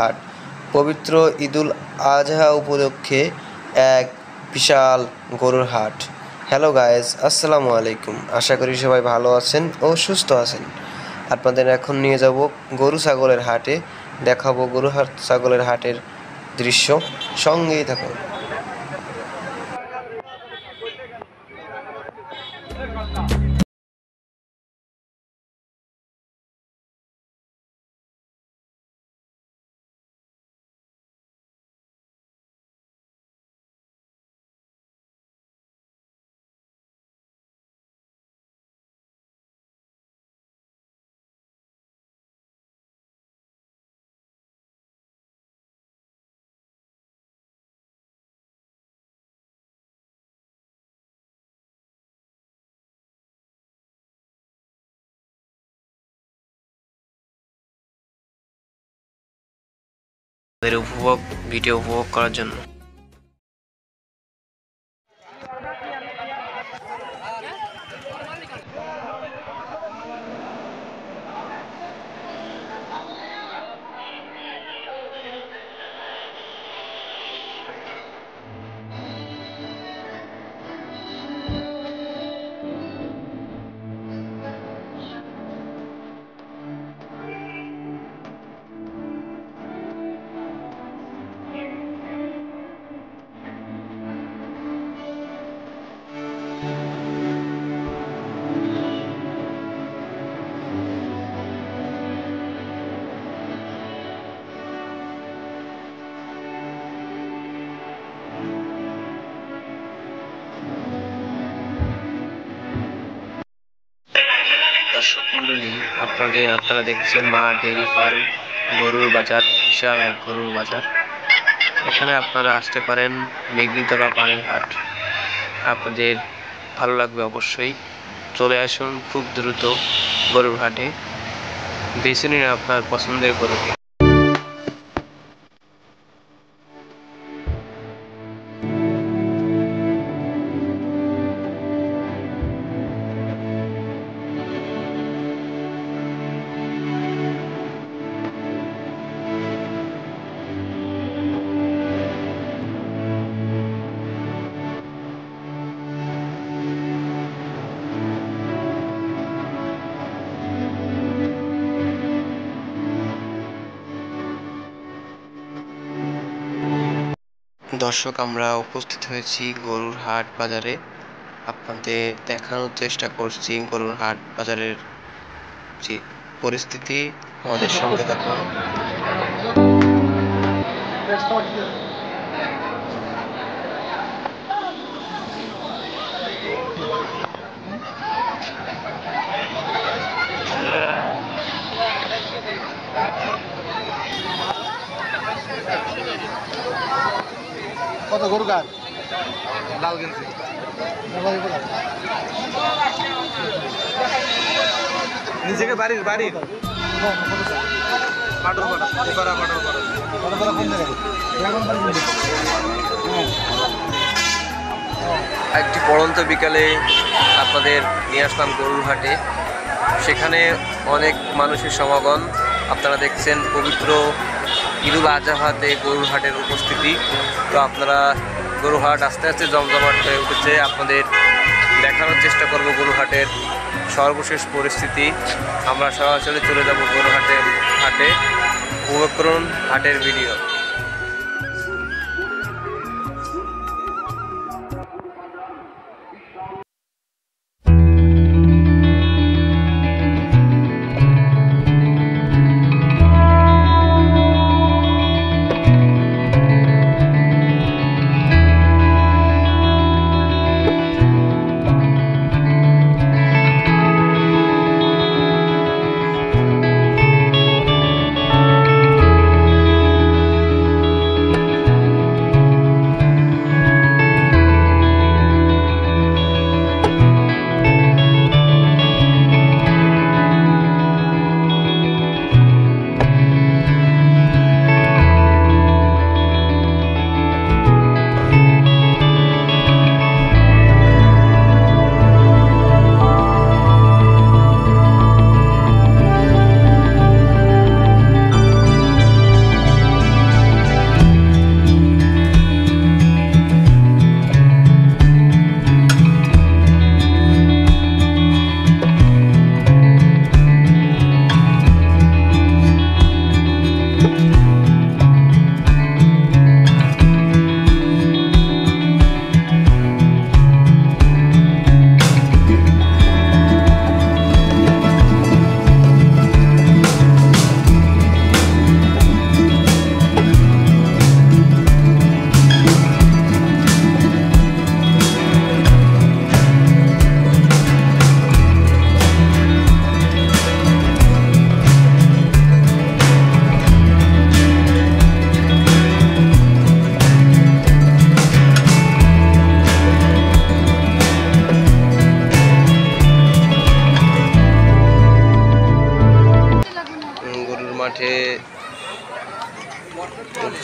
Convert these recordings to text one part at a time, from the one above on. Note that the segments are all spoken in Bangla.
হাট। পবিত্র ঈদুল আজহা উপলক্ষে এক বিশাল গরুর হাট। হ্যালো গাইজ, আসসালামু আলাইকুম। আশা করি সবাই ভালো আছেন ও সুস্থ আছেন। আপনাদের এখন নিয়ে যাব গরু ছাগলের হাটে, দেখাবো ছাগলের হাটের দৃশ্য। সঙ্গেই থাকুন। ভিডিও উপভোগ করার জন্য আপনারা দেখছেন মা ডেইরি ফার্ম গরুর বাজার, বিশাল এক গরুর বাজার। এখানে আপনারা আসতে পারেন মেঘনিতলা পানির হাট। আপনাদের ভালো লাগবে অবশ্যই। চলে আসুন খুব দ্রুত গরুর হাটে, বেছে নিন আপনার পছন্দের গরুকে। দর্শক, আমরা উপস্থিত হয়েছি গরুর হাট বাজারে। আপনাদের দেখানোর চেষ্টা করছি গরুর হাট বাজারের যে পরিস্থিতি। আমাদের সঙ্গে থাকুন। কত গরু কার লাল গেঞ্জি নিজেকে বাড়ির একটি পড়ন্ত বিকালে আপনাদের নিয়ে আসলাম গরুর হাটে। সেখানে অনেক মানুষের সমাগম। আপনারা দেখছেন পবিত্র ঈদুল আজহাতে গরুর হাটের উপস্থিতি। তো আপনারা গরু হাট আস্তে আস্তে জমজমাট হয়ে উঠেছে। আপনাদের দেখানোর চেষ্টা করব গরু হাটের সর্বশেষ পরিস্থিতি। আমরা সরাসরি চলে যাব গরু হাটে। উপভোগ করুন হাটের ভিডিও।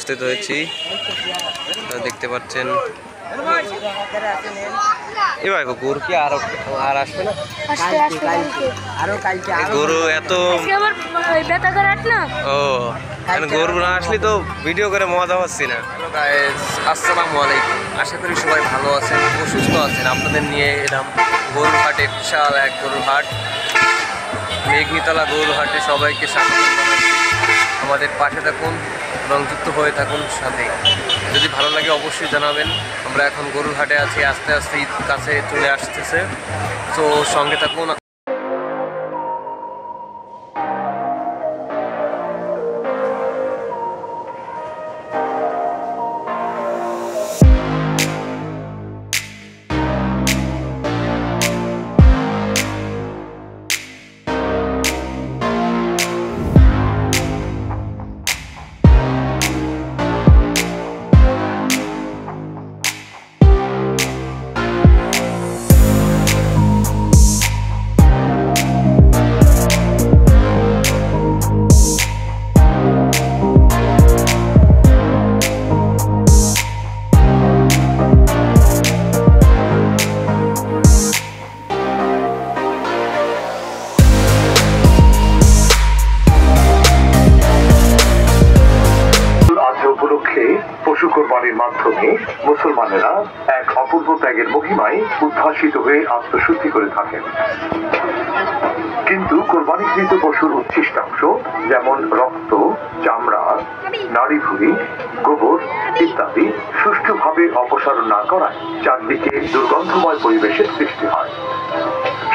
উপস্থিত হয়েছি। দেখতে পাচ্ছেন এবার গরু কি আর আসবে না? গরু এত ও গরু না আসলে তো ভিডিও করে মজা পাচ্ছি না। হ্যালো গাইস, আসসালামু আলাইকুম। আশা করি সবাই ভালো আছেন ও সুস্থ আছেন। আপনাদের নিয়ে এলাম গরুর হাটে, বিশাল এক গরুর হাট, মেঘনিতলা গরুর হাটে। সবাইকে স্বাগত জানাচ্ছি। আমাদের পাশে থাকুন এবং যুক্ত হয়ে থাকুন সাথে। যদি ভালো লাগে অবশ্যই জানাবেন। আমরা এখন গরুর হাটে আছি, আস্তে আস্তে ঈদ কাছে চলে আসতেছে, তো সঙ্গে থাকুন। পশু কোরবানির মাধ্যমে মুসলমানেরা এক অপূর্ব ত্যাগের মহিমায় উদ্ভাসিত হয়ে আত্মশুদ্ধি করে থাকেন। কিন্তু কোরবানিকৃত পশুর উচ্ছিষ্টাংশ যেমন রক্ত, চামড়া, নাড়িভুঁড়ি, গোবর ইত্যাদি সুষ্ঠুভাবে অপসারণ না করায় চারদিকে দুর্গন্ধময় পরিবেশের সৃষ্টি হয়।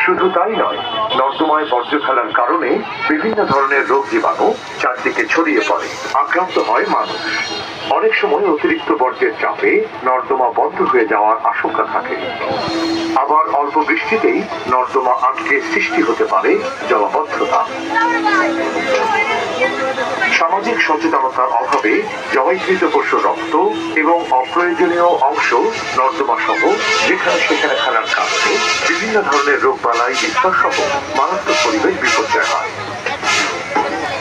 শুধু তাই নয়, নর্দমায় বর্জ্য ফেলার কারণে বিভিন্ন ধরনের রোগ জীবাণু চারদিকে ছড়িয়ে পড়ে, আক্রান্ত হয় মানুষ। অনেক সময় অতিরিক্ত বর্জ্যের চাপে নর্দমা বন্ধ হয়ে যাওয়ার আশঙ্কা থাকে। আবার অল্প বৃষ্টিতেই নর্দমা আটকে সৃষ্টি হতে পারে জলাবদ্ধতা। সামাজিক সচেতনতার অভাবে জবাইকৃত পশুর রক্ত এবং অপ্রয়োজনীয় অংশ নর্দমা সহ যেখানে সেখানে ফেলার কারণে বিভিন্ন ধরনের রোগবালাই বিস্তার সহ মারাত্মক পরিবেশ বিপর্যয় হয়।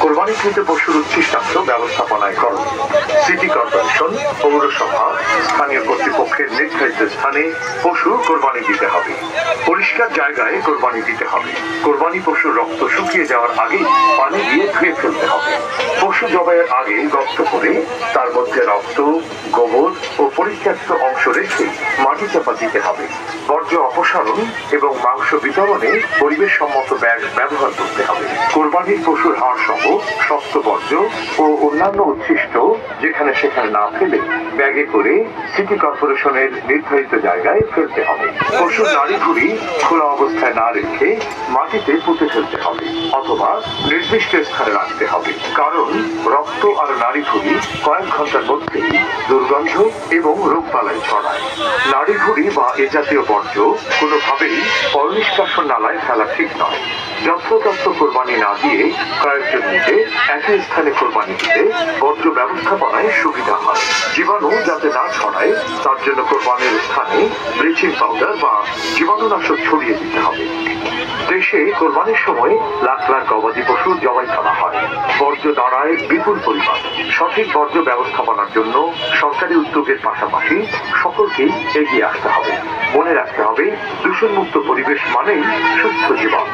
কোরবানিকৃত পশুর উচ্ছিষ্টাংশ ব্যবস্থাপনায় করণ সিটি কর্পোরেশন, পৌরসভা, স্থানীয় কর্তৃপক্ষের নির্ধারিত স্থানে পশু কোরবানি দিতে হবে। পরিষ্কার জায়গায় কোরবানি দিতে হবে। কোরবানি পশুর রক্ত শুকিয়ে যাওয়ার আগেই পানি দিয়ে ধুয়ে ফেলতে হবে। পশু জবাইয়ের আগে গর্ত করে তার মধ্যে রক্ত, গোবর ও পরিত্যক্ত অংশ রেখে মাটি চাপা দিতে হবে। বর্জ্য অপসারণ এবং মাংস বিতরণে পরিবেশ সম্মত ব্যাগ ব্যবহার করতে হবে। কোরবানির পশুর হাড় সহ শক্ত বর্জ্য ও অন্যান্য উচ্ছিষ্ট যেখানে সেখানে না ফেলে ব্যাগে করে সিটি কর্পোরেশনের নির্ধারিত জায়গায় ফেলতে হবে। পশুর নাড়িভুঁড়ি খোলা অবস্থায় না রেখে মাটিতে পুঁতে ফেলতে হবে অথবা নির্দিষ্ট স্থানে রাখতে হবে, কারণ রক্ত আর নাড়িভুঁড়ি কয়েক ঘন্টার মধ্যেই দুর্গন্ধ এবং রোগবালাই ছড়ায়। নাড়িভুঁড়ি বা এ জাতীয় বর্জ্য কোনোভাবেই পয়ঃনিষ্কাশন নালায় ফেলা ঠিক নয়। যত্রতত্র কোরবানি না দিয়ে কয়েকজন মিলে একই স্থানে কোরবানি দিতে বর্জ্য ব্যবস্থাপনায় সুবিধা হয়। জীবাণু যাতে না ছড়ায় তার জন্য কোরবানির স্থানে ব্লিচিং পাউডার বা জীবাণুনাশক ছড়িয়ে দিতে হবে। দেশে কোরবানির সময় লাখ লাখ গবাদি পশু জবাই করা হয়। বর্জ্য দাঁড়ায় বিপুল পরিমাণ। সঠিক বর্জ্য ব্যবস্থাপনার জন্য সরকারি উদ্যোগের পাশাপাশি সকলকেই এগিয়ে আসতে হবে। মনে রাখতে হবে, দূষণমুক্ত পরিবেশ মানেই সুস্থ জীবন।